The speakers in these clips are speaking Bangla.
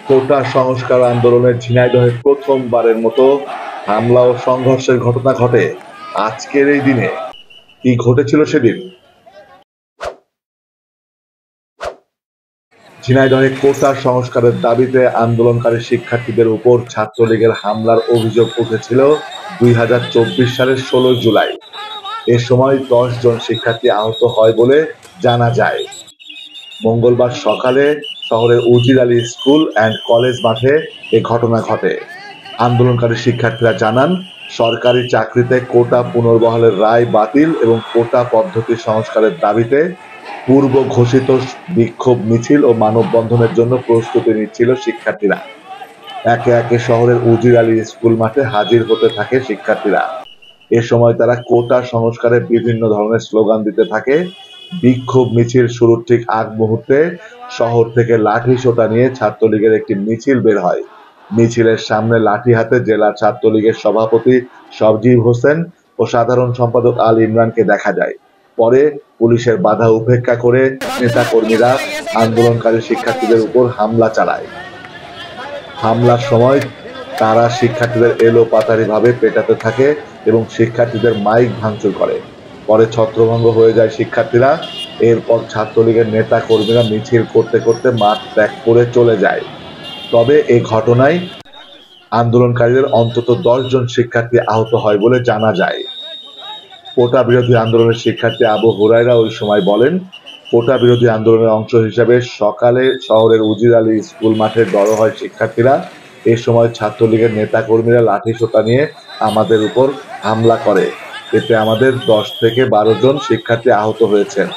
কোটা সংস্কার আন্দোলনে ঝিনাইদহে প্রথমবারের মতো হামলা ও সংঘর্ষের ঘটনা ঘটে আজকের এই দিনে। কি ঘটেছিল সেদিন? ঝিনাইদহে কোটা সংস্কারের দাবিতে আন্দোলনকারী শিক্ষার্থীদের উপর ছাত্রলীগের হামলার অভিযোগ উঠেছিল 2024 সালের 16 জুলাই। এ সময় 10 জন শিক্ষার্থী আহত হয় বলে জানা যায়। মঙ্গলবার সকালে শহরের উজির আলী স্কুল অ্যান্ড কলেজ মাঠে এ ঘটনা ঘটে। আন্দোলনকারী শিক্ষার্থীরা জানান, সরকারি চাকরিতে কোটা পুনর্বহালের রায় বাতিল এবং কোটা পদ্ধতি সংস্কারের দাবিতে পূর্ব ঘোষিত বিক্ষোভ মিছিল ও মানববন্ধনের জন্য প্রস্তুতি নিচ্ছিল শিক্ষার্থীরা। একে একে শহরের উজির আলী স্কুল মাঠে হাজির হতে থাকে শিক্ষার্থীরা। এ সময় তারা কোটা সংস্কারে বিভিন্ন ধরনের স্লোগান দিতে থাকে। বিক্ষোভ মিছিল শুরুর ঠিক আগ মুহূর্তে শহর থেকে লাঠি সোঁটা নিয়ে ছাত্রলীগের একটি মিছিল বের হয়। মিছিলের সামনে লাঠি হাতে জেলা ছাত্রলীগের সভাপতি সবজিব হোসেন ও সাধারণ সম্পাদক আল ইমরানকে দেখা যায়। পরে পুলিশের বাধা উপেক্ষা করে নেতাকর্মীরা আন্দোলনকারী শিক্ষার্থীদের উপর হামলা চালায়। হামলার সময় তারা শিক্ষার্থীদের এলোপাতাড়িভাবে পেটাতে থাকে এবং শিক্ষার্থীদের মাইক ভাঙচুর করে। পরে ছত্রভঙ্গ হয়ে যায় শিক্ষার্থীরা। এরপর ছাত্রলীগের নেতা কর্মীরা মিছিল করতে করতে মাঠ ত্যাগ করে চলে যায়। তবে এ ঘটনায় আন্দোলনকারীদের অন্তত 10 জন শিক্ষার্থী আহত হয় বলে জানা যায়। কোটা বিরোধী আন্দোলনের শিক্ষার্থী আবু হুরায়রা ওই সময় বলেন, কোটা বিরোধী আন্দোলনের অংশ হিসেবে সকালে শহরের উজির আলী স্কুল মাঠে জড়ো হয় শিক্ষার্থীরা। এ সময় ছাত্রলীগের নেতাকর্মীরা লাঠিসোঁটা নিয়ে আমাদের উপর হামলা করে। এতে আমাদের 10 থেকে 12 জন শিক্ষার্থী আহত হয়েছেন।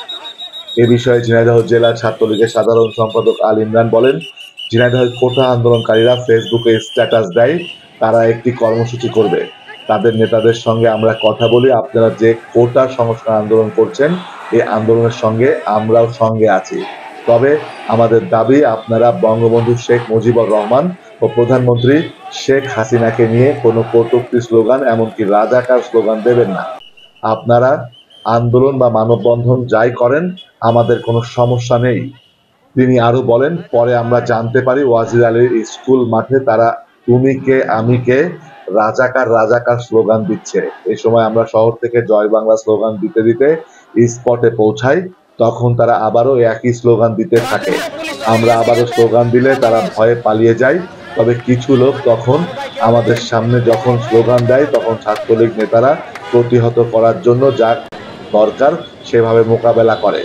এ বিষয়ে ঝিনাইদহ জেলা ছাত্রলীগের সাধারণ সম্পাদক আল ইমরান বলেন, ঝিনাইদহের কোটা আন্দোলনকারীরা ফেসবুকে স্ট্যাটাস দেয় তারা একটি কর্মসূচি করবে। তাদের নেতাদের সঙ্গে আমরা কথা বলি, আপনারা যে কোটা সংস্কার আন্দোলন করছেন এই আন্দোলনের সঙ্গে আমরাও সঙ্গে আছি। তবে আমাদের দাবি, আপনারা বঙ্গবন্ধু শেখ মুজিবুর রহমান ও প্রধানমন্ত্রী শেখ হাসিনাকে নিয়ে কোনো কটূক্তি স্লোগান এমনকি রাজাকার স্লোগান দেবেন না। আপনারা আন্দোলন বা মানববন্ধন যাই করেন আমাদের কোনো সমস্যা নেই। তিনি আরো বলেন, পরে আমরা জানতে পারি ওয়াজির আলীর স্কুল মাঠে তারা তুমি কে আমি কে রাজাকার রাজাকার স্লোগান দিচ্ছে। এই সময় আমরা শহর থেকে জয় বাংলা স্লোগান দিতে দিতে স্পটে পৌঁছাই। তখন তারা আবারও একই স্লোগান দিতে থাকে। আমরা আবারও স্লোগান দিলে তারা ভয়ে পালিয়ে যায়। তবে কিছু লোক তখন আমাদের সামনে যখন স্লোগান দেয় তখন ছাত্রলীগ নেতারা প্রতিহত করার জন্য যা দরকার সেভাবে মোকাবেলা করে।